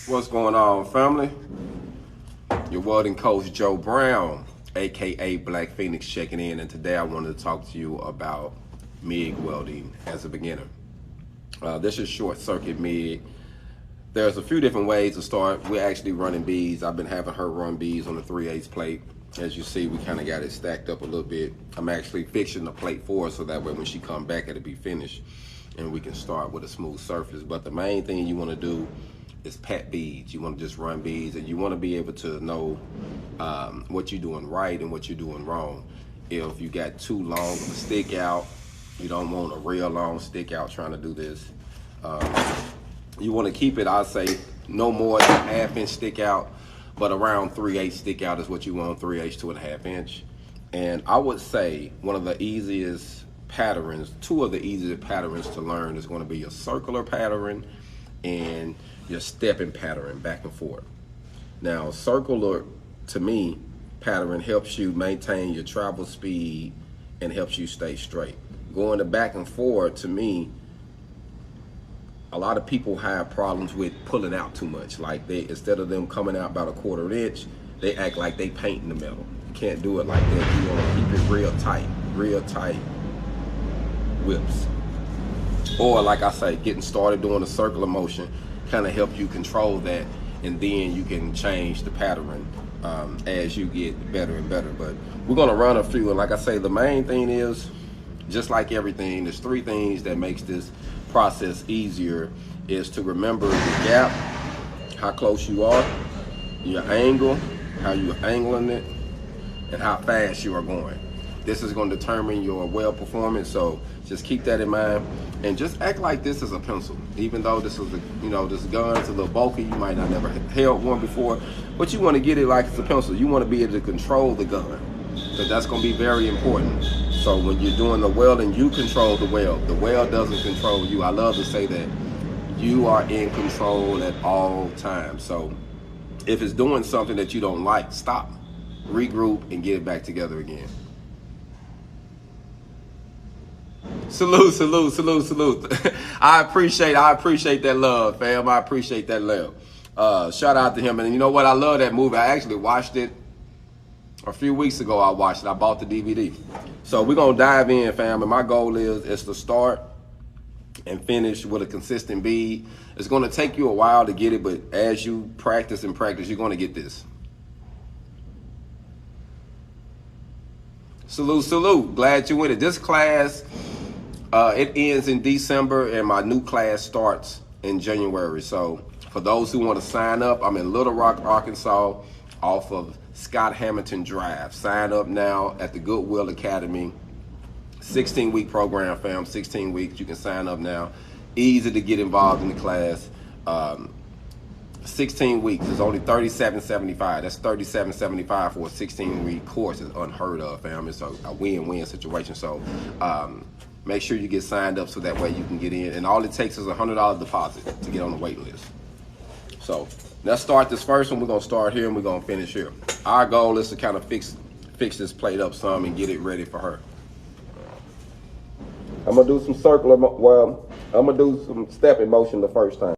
What's going on, family? Your welding coach, Joe Brown, aka Black Phoenix, checking in, and today I wanted to talk to you about MIG welding as a beginner. This is short circuit MIG. There's a few different ways to start. We're actually running beads. I've been having her run beads on the 3/8 plate. As you see, we kind of got it stacked up a little bit. I'm actually fixing the plate for her so that way when she come back, it'll be finished and we can start with a smooth surface. But the main thing you want to do is pat beads. You want to just run beads, and you want to be able to know what you're doing right and what you're doing wrong. If you got too long of a stick out, you don't want a real long stick out trying to do this. You want to keep it, I'd say, no more than 1/2 inch stick out, but around 3/8 stick out is what you want, 3/8 to 1/2 inch. And I would say one of the easiest patterns, two of the easiest patterns to learn is going to be your circular pattern and your stepping pattern back and forth. Now, circular, to me, pattern helps you maintain your travel speed and helps you stay straight. Going to back and forth, to me, a lot of people have problems with pulling out too much. Like instead of them coming out about 1/4 inch, they act like they painting the metal. You can't do it like that. You want to keep it real tight whips. Or like I say, getting started doing a circular motion kind of help you control that, and then you can change the pattern as you get better and better. But we're gonna run a few, and like I say, the main thing is, just like everything, there's 3 things that makes this process easier. Is to remember the gap, how close you are, your angle, how you're angling it, and how fast you are going. This is going to determine your weld performance, so just keep that in mind, and just act like this is a pencil. Even though this is this gun's a little bulky, you might not never held one before, but you want to get it like it's a pencil. You want to be able to control the gun, because that's going to be very important. So when you're doing the welding, you control the weld. The weld doesn't control you. I love to say that you are in control at all times. So if it's doing something that you don't like, stop, regroup, and get it back together again. Salute. I appreciate that love, fam. I appreciate that love. Shout out to him. And you know what? I love that movie. I actually watched it a few weeks ago. I bought the DVD. So we're going to dive in, fam. And my goal is to start and finish with a consistent bead. It's going to take you a while to get it, but as you practice, you're going to get this. Salute. Glad you with it. This class, it ends in December, and my new class starts in January. So for those who want to sign up, I'm in Little Rock, Arkansas, off of Scott Hamilton Drive. Sign up now at the Goodwill Academy. 16-week program, fam. 16 weeks. You can sign up now. Easy to get involved in the class. 16 weeks is only $37.75. That's $37.75 for a 16-week course. Is unheard of, fam. It's a win-win situation. So make sure you get signed up so that way you can get in. And all it takes is a $100 deposit to get on the wait list. So let's start this first one. We're going to start here and we're going to finish here. Our goal is to kind of fix this plate up some and get it ready for her. I'm going to do some circular, I'm going to do some stepping motion the first time.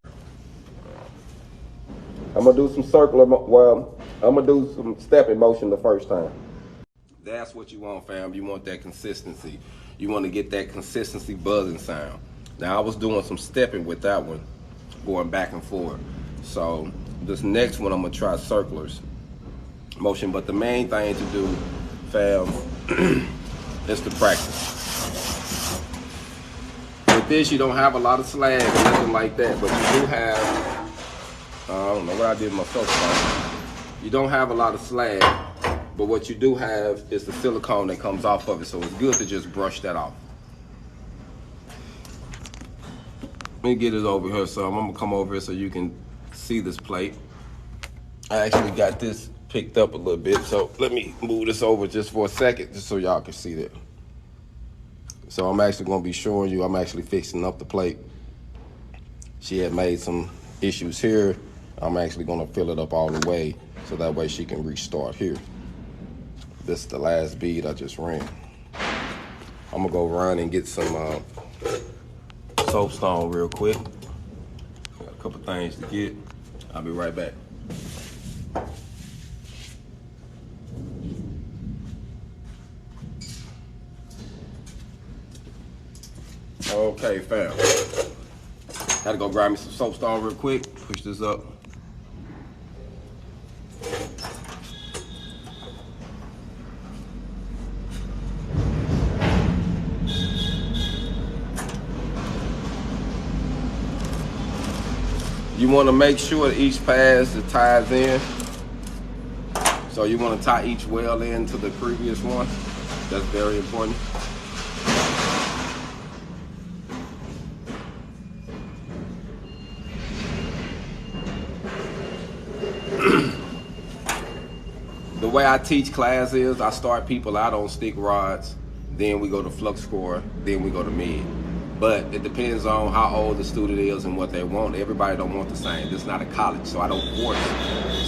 I'm going to do some stepping motion the first time. That's what you want, fam. You want that consistency. You want to get that consistency buzzing sound. Now, I was doing some stepping with that one, going back and forth. So this next one, I'm going to try circulars motion. But the main thing to do, fam, is to practice. With this, you don't have a lot of slag or nothing like that, but you do have, I don't know what I did myself. You don't have a lot of slag, but what you do have is the silicone that comes off of it, so it's good to just brush that off. Let me get it over here, so I'm gonna come over here so you can see this plate. I actually got this picked up a little bit, so let me move this over just for a second, just so y'all can see that. So I'm actually gonna be showing you, I'm actually fixing up the plate. She had made some issues here. I'm actually gonna fill it up all the way, so that way she can restart here. This is the last bead I just ran. I'm gonna go run and get some soapstone real quick. Got a couple things to get. I'll be right back. Okay, fam. Had to go grab me some soapstone real quick. Push this up. You want to make sure that each pass it ties in. So you want to tie each weld in to the previous one. That's very important. The way I teach class is I start people out on stick rods, then we go to flux core, then we go to MIG. But it depends on how old the student is and what they want. Everybody don't want the same. This is not a college, so I don't force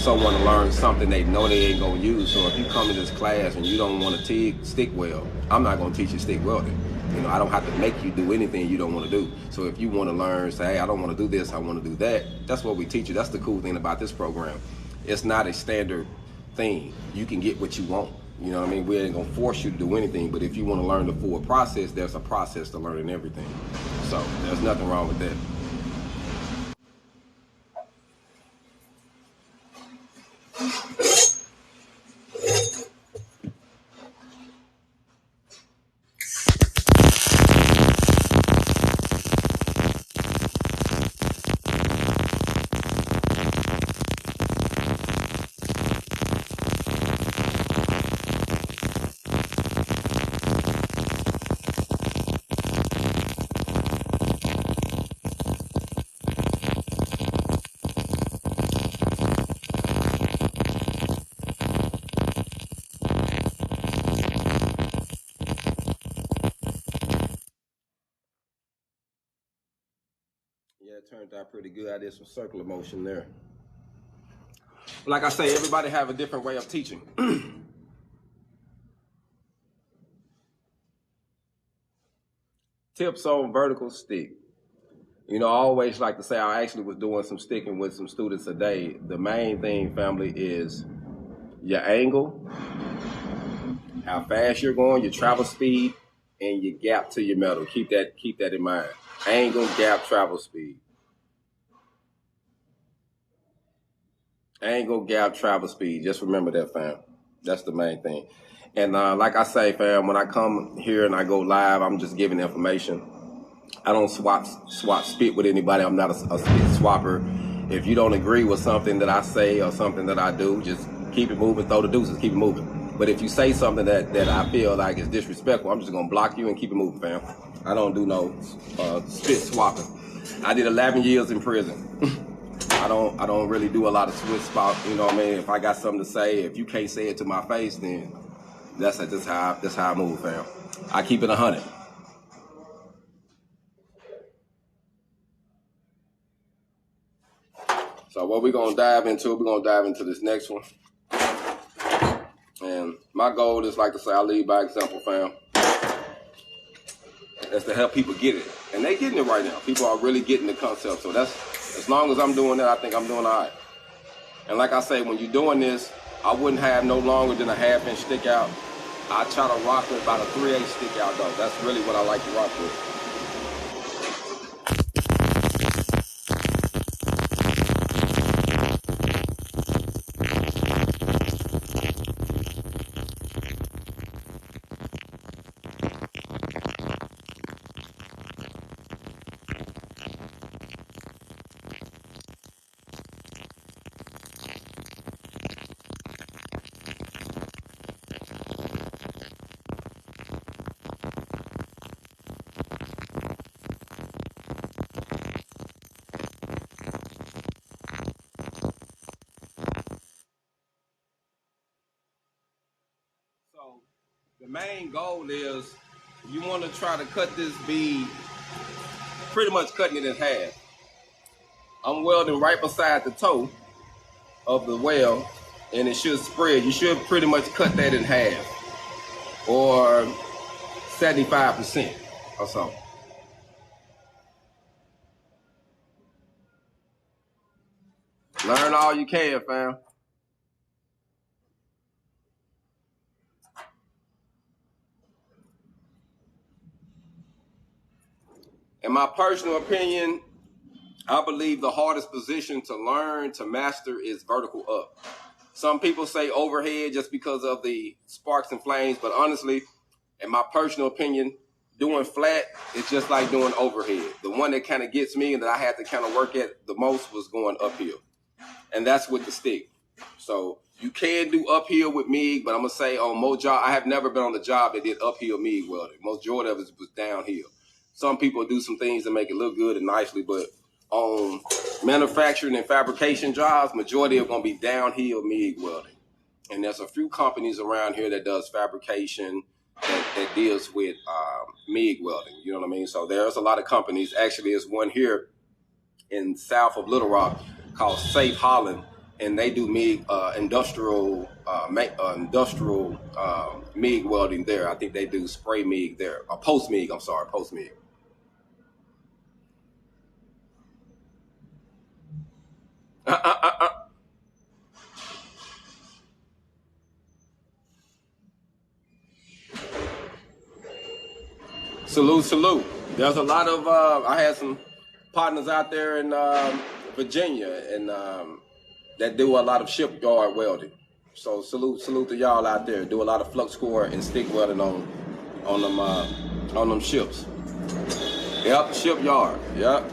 someone to learn something they know they ain't gonna use. So if you come to this class and you don't want to TIG stick weld, I'm not gonna teach you stick welding. You know, I don't have to make you do anything you don't want to do. So if you want to learn, say, hey, I don't want to do this, I want to do that, that's what we teach you. That's the cool thing about this program. It's not a standard thing. You can get what you want. You know what I mean? We ain't gonna force you to do anything, but if you want to learn the full process, there's a process to learning everything. So there's nothing wrong with that. Yeah, it turned out pretty good. I did some circular motion there. Like I say, everybody have a different way of teaching. Tips on vertical stick. You know, I always like to say I actually was doing some sticking with some students today. The main thing, family, is your angle, how fast you're going, your travel speed, and your gap to your metal. Keep that in mind. Angle, gap, travel speed. Angle, gap, travel speed. Just remember that, fam. That's the main thing. And like I say, fam, when I come here and I go live, I'm just giving information. I don't swap spit with anybody. I'm not a spit swapper. If you don't agree with something that I say or something that I do, just keep it moving, throw the deuces, keep it moving. But if you say something that I feel like is disrespectful, I'm just gonna block you and keep it moving, fam. I don't do no spit swapping. I did 11 years in prison. I don't really do a lot of spit swap. You know what I mean? If I got something to say, if you can't say it to my face, then that's how I move, fam. I keep it 100. So what we're gonna dive into this next one. And my goal is, like to say, I lead by example, fam. That's to help people get it. And they getting it right now. People are really getting the concept. So that's, as long as I'm doing that, I think I'm doing all right. And like I say, when you're doing this, I wouldn't have no longer than a 1/2 inch stick out. I try to rock with about a 3/8 stick out though. That's really what I like to rock with. So the main goal is you want to try to cut this bead, pretty much cutting it in half. I'm welding right beside the toe of the weld, and it should spread. You should pretty much cut that in half, or 75% or so. Learn all you can, fam. In my personal opinion, I believe the hardest position to learn, to master is vertical up. Some people say overhead just because of the sparks and flames, but honestly, in my personal opinion, doing flat is just like doing overhead. The one that kind of gets me and that I had to kind of work at the most was going uphill. And that's with the stick. So you can do uphill with MIG, but I'm going to say on most jobs, I have never been on a job that did uphill MIG welding. Majority of it was downhill. Some people do some things to make it look good and nicely, but on manufacturing and fabrication jobs, majority are going to be downhill MIG welding. And there's a few companies around here that does fabrication that deals with MIG welding. You know what I mean? So there's a lot of companies. Actually, there's one here in south of Little Rock called Safe Holland, and they do MIG industrial MIG welding there. I think they do spray MIG there, post MIG. I'm sorry, post MIG. Salute, salute. There's a lot of I had some partners out there in Virginia and that do a lot of shipyard welding. So salute to y'all out there. Do a lot of flux core and stick welding on them ships. Yep, shipyard. Yep.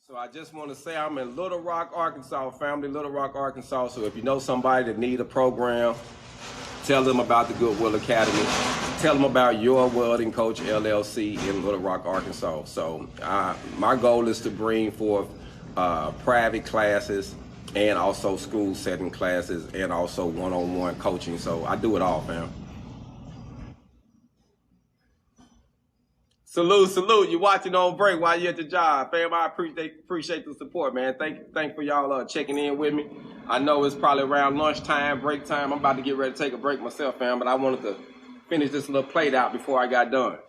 So I just want to say I'm in Little Rock, Arkansas, family, Little Rock, Arkansas. So if you know somebody that need a program, tell them about the Goodwill Academy. Tell them about Your Welding Coach LLC in Little Rock, Arkansas. So my goal is to bring forth private classes and also school setting classes and also one-on-one coaching. So I do it all, fam. Salute. You're watching on break while you're at the job, fam. I appreciate the support, man. Thank for y'all checking in with me. I know it's probably around lunchtime, break time. I'm about to get ready to take a break myself, fam, but I wanted to finish this little plate out before I got done.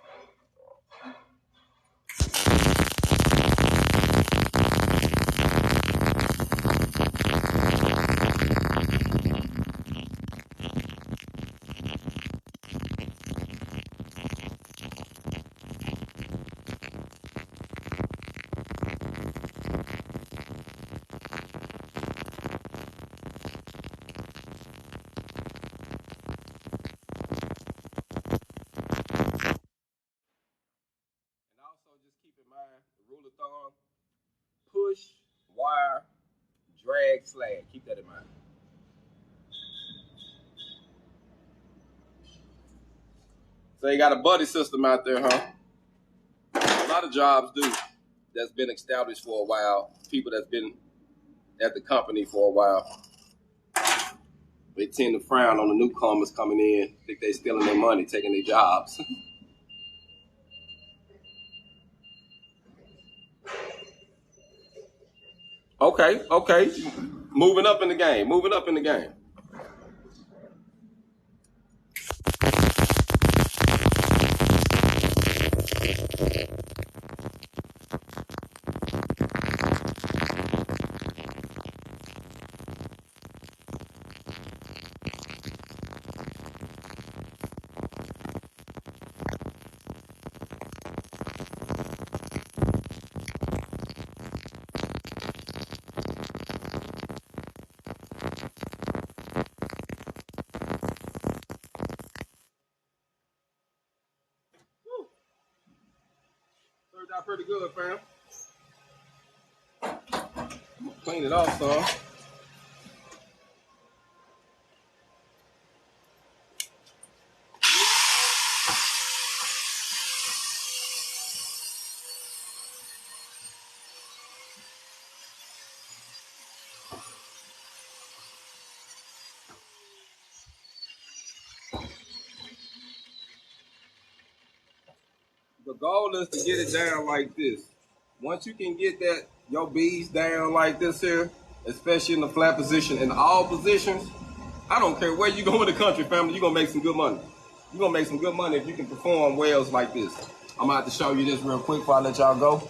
And also just keep in mind the rule of thumb: push, wire, drag, slag. Keep that in mind. So you got a buddy system out there, huh? A lot of jobs do. That's been established for a while. People that's been at the company for a while. They tend to frown on the newcomers coming in, think they stealing their money, taking their jobs. Okay. Moving up in the game. Woo. Turned out pretty good, fam. Clean it off, son. The goal is to get it down like this. Once you can get that your beads down like this here, especially in the flat position, in all positions, I don't care where you go in the country, family, you're gonna make some good money. You're gonna make some good money if you can perform welds like this. I'm gonna have to show you this real quick before I let y'all go.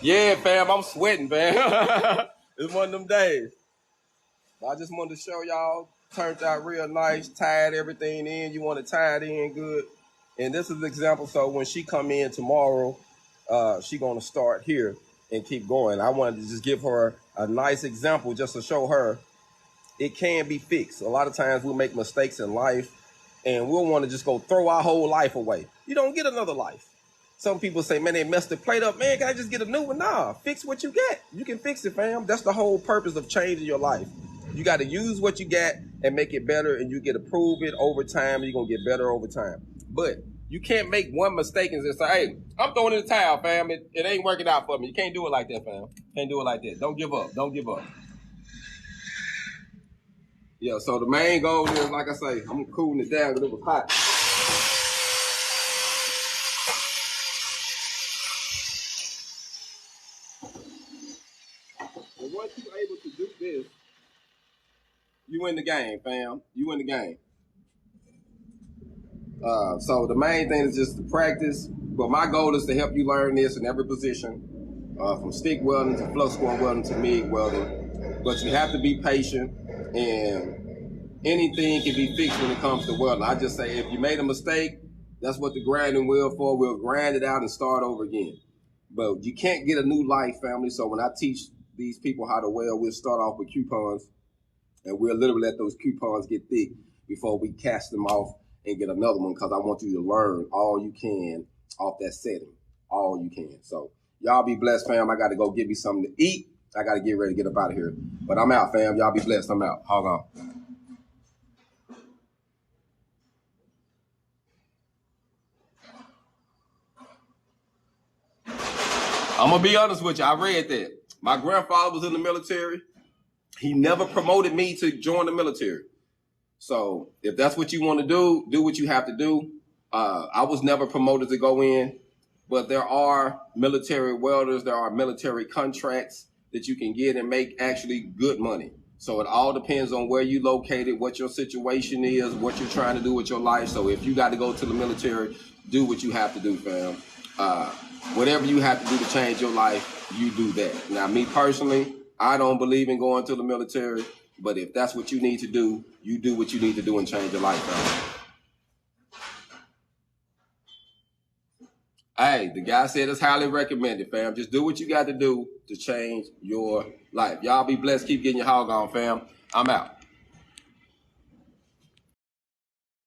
Yeah, fam, I'm sweating, fam. It's one of them days. But I just wanted to show y'all, turned out real nice, tied everything in. You want to tie it in good. And this is an example, so when she come in tomorrow, she gonna start here and keep going. I wanted to just give her a nice example just to show her it can be fixed. A lot of times we'll make mistakes in life and we'll want to just go throw our whole life away. You don't get another life. Some people say, man, they messed the plate up. Man, can I just get a new one? Nah, fix what you get. You can fix it, fam. That's the whole purpose of changing your life. You got to use what you got and make it better, and you get to prove it over time, and you're going to get better over time. But you can't make one mistake and just say, hey, I'm throwing in the towel, fam. It ain't working out for me. You can't do it like that, fam. Can't do it like that. Don't give up. Don't give up. Yeah, so the main goal is, like I say, I'm cooling it down because it was hot. And once you're able to do this, you win the game, fam. You win the game. So the main thing is just to practice. But my goal is to help you learn this in every position, from stick welding to flux core welding to MIG welding. But you have to be patient, and anything can be fixed when it comes to welding. I just say if you made a mistake, that's what the grinding wheel for. We'll grind it out and start over again. But you can't get a new life, family. So when I teach these people how to weld, we'll start off with coupons, and we'll literally let those coupons get thick before we cast them off and get another one, because I want you to learn all you can off that setting, all you can. So y'all be blessed, fam. I got to go get me something to eat. I got to get ready to get up out of here. But I'm out, fam. Y'all be blessed. I'm out. Hold on. I'm going to be honest with you. I read that. My grandfather was in the military. He never promoted me to join the military. So if that's what you want to do what you have to do. I was never promoted to go in, but there are military welders. There are military contracts that you can get and make actually good money. So it all depends on where you located, what your situation is, what you're trying to do with your life. So if you got to go to the military, do what you have to do, fam. Whatever you have to do to change your life, you do that. Now, me personally, I don't believe in going to the military, but if that's what you need to do, you do what you need to do and change your life, fam. Hey, the guy said it's highly recommended, fam. Just do what you got to do to change your life. Y'all be blessed. Keep getting your hog on, fam. I'm out.